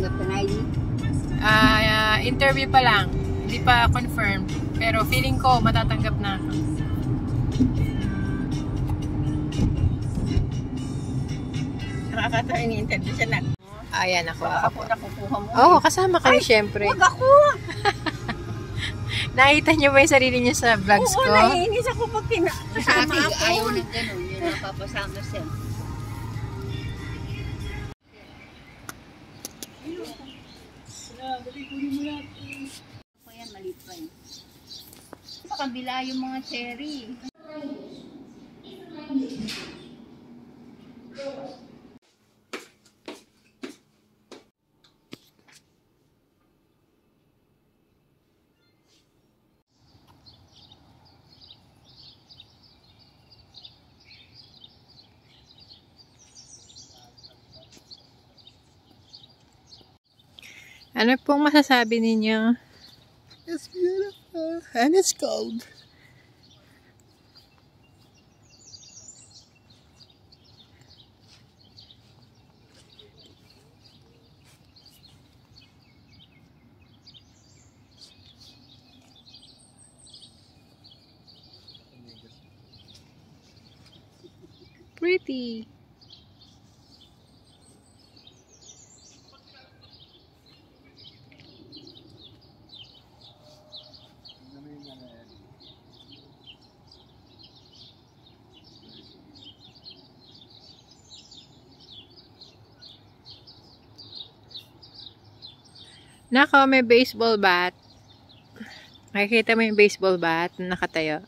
Natanggap ka na ID? Interview pa lang. Hindi pa confirmed. Pero feeling ko matatanggap na ako. Nakakatawa ini-interview siya na. Ayan ako. Ako nakukuha mo. Oo, kasama kayo syempre. Huwag ako! Nakita niyo ba yung sarili niyo sa vlogs ko? Oo, naiinis ako pag kasama ako. Ayaw na gano'n. Yun ang papasama siya. Ako yan, maliit pa yun. Sa kabila yung mga cherry. Ano pong masasabi ninyo? It's beautiful and it's cold. Pretty. Nako, may baseball bat. Nakikita mo yung baseball bat na nakatayo.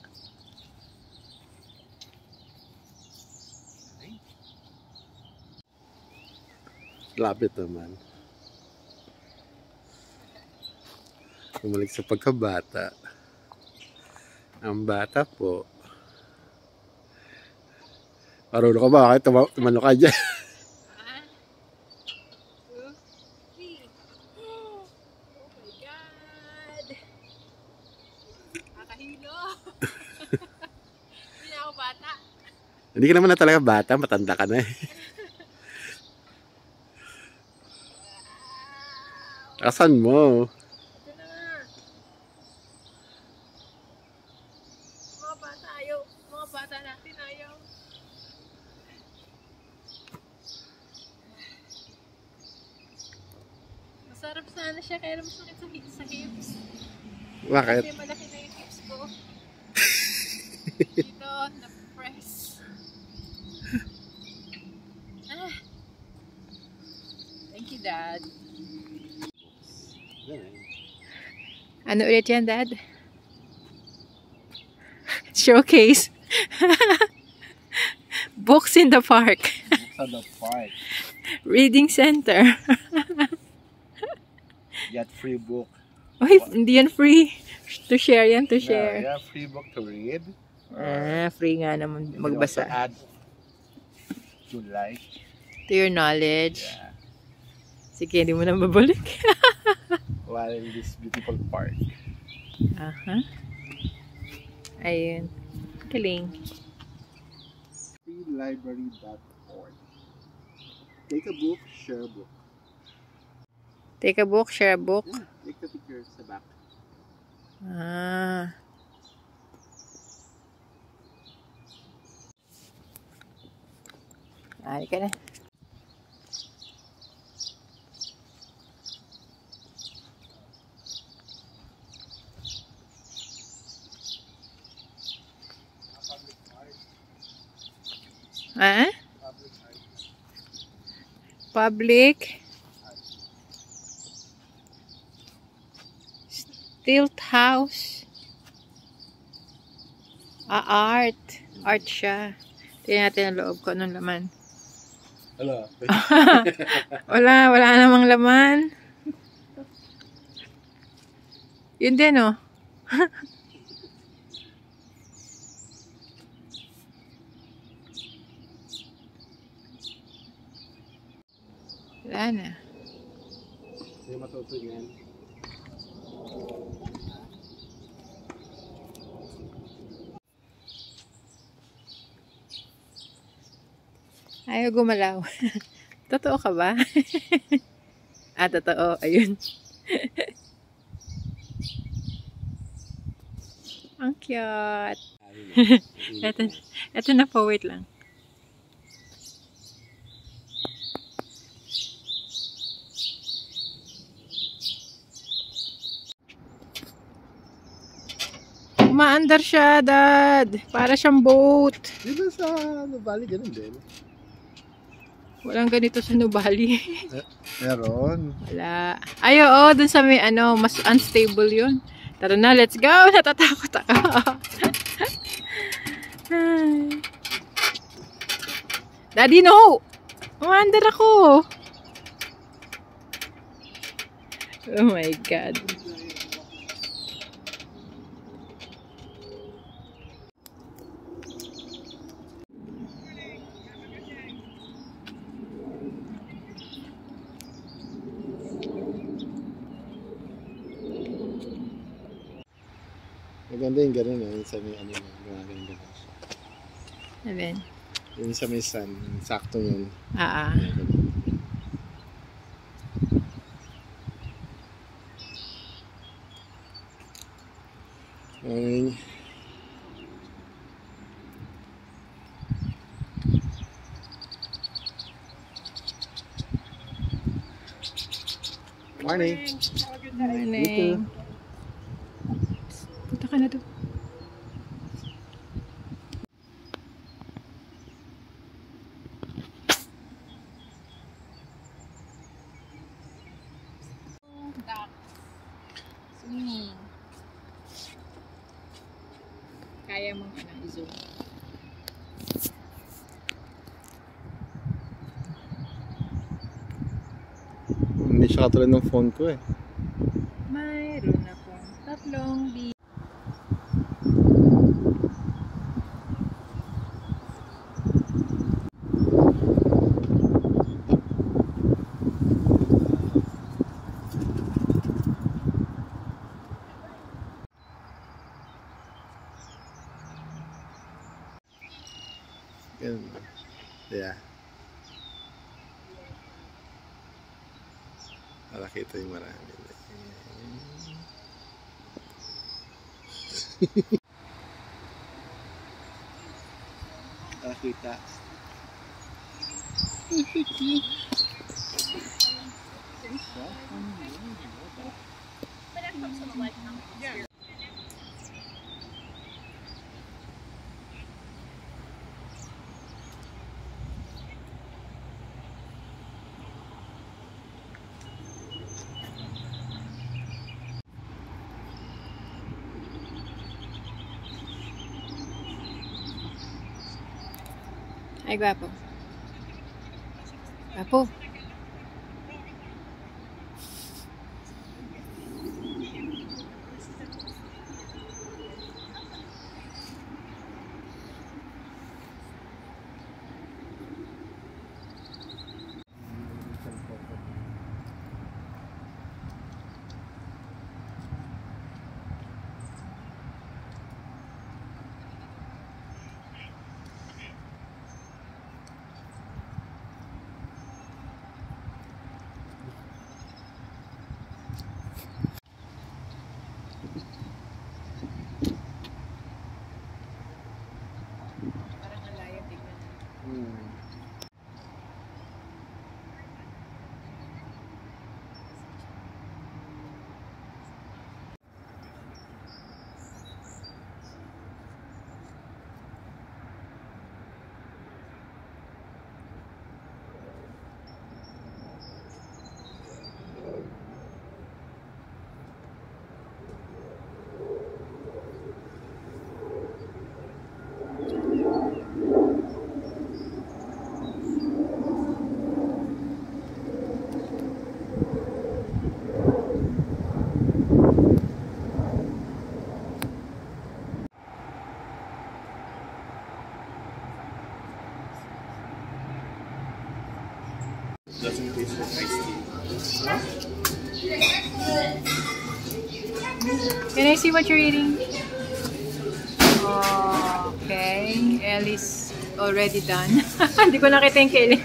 Lapit naman. Bumalik sa pagkabata. Ang bata po. Marunong ka ba? Kahit tumano ka dyan. Hindi ako bata. Hindi ka naman na talaga bata. Matanda ka na eh. Asan mo? Ito na nga. Mga bata ayaw. Mga bata natin ayaw. Masarap sana siya kaya masakit sa hips. Bakit? Kasi malaki na yung hips ko. Dito, na-press. Thank you, Dad. Ano ulit yan, Dad? Showcase. Books in the park. Books in the park. Reading center. Get free book. Uy, hindi yan free. To share yan, to share. Yeah, free book to read. Free nga naman magbasa. Add to like. To your knowledge. Yeah. Sige, hindi mo na mabalik. While in this beautiful park. Ayun. Galing. freelibrary.org. Take a book, share a book. Take a book, share a book. Yeah, take the picture sa back. Ari ka na. Public Stilt House. Art siya. Tingnan natin ang loob ko. Anong laman? Hello. wala namang laman. Yun din, oh. Wala na. Hindi matuto yan. Ayaw gumalaw. Totoo ka ba? Totoo. Ayun. Ang cute. Ito na po, wait lang. Umaandar siya, Dad. Para siyang boat. Di ba sa Nubali ganun din? Walang ganito sa Nubali. Meron. Wala. Ay, oo. Dun sa may ano, mas unstable yun. Tara na, let's go. Natatakot ako. Daddy, no! Umaandar ako. Oh my God. Maganda yung gano'n yung sa may ano yung gumagano gano'n. Amen. Yung sa may sun, sakto yun. Morning. Morning. Morning. Punta ka na doon. Kaya mong i-zoom. Hindi siya katulad ng phone ko eh. Mayroon akong tatlong Yeah. Nakita yung marami. Nakita. Ay, gwapo. Gwapo. Doesn't taste like iced tea. Huh? Can I see what you're eating? Okay. Ellie's already done. Hindi ko nakita yung Kelly.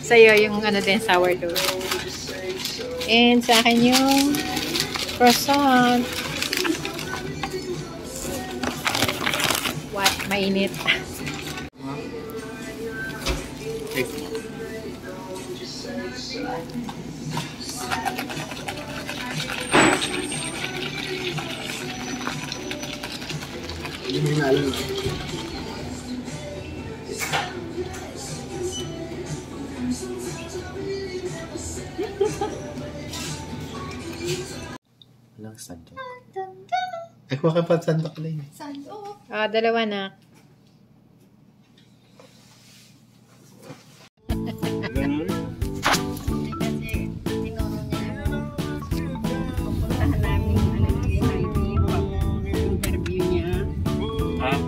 Sa'yo yung ano din, sourdough. And sa akin yung croissant. What? Mainit. Hindi mo inaalala. Walang sandok. Ay, kuha ka pa sandok lang. Sandok. Dalawa na. Ganun? Kasi tinuro niya pupuntahan namin yung interview niya.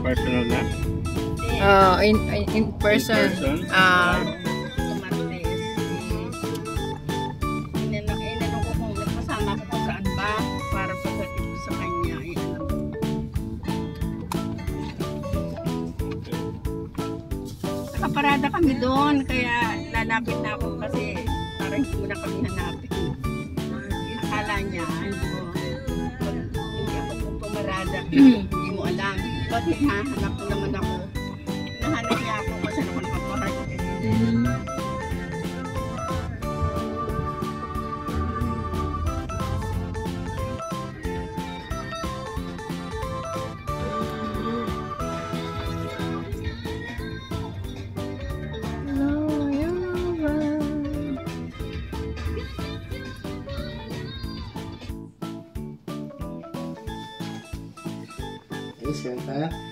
Personal na? In person. Sa Martes. Inanong ko kung kasama ko kung saan ba para pagdating ko sa kanya. Nakaparada kami doon kaya lalapit na ako kasi parang hindi mo na kami hanapin. Akala niya hindi ako pumarada. Hindi mo alam. Bakit hahanap ko naman ako? Nahanap niya ako kasi naman papahay. Ay, senta.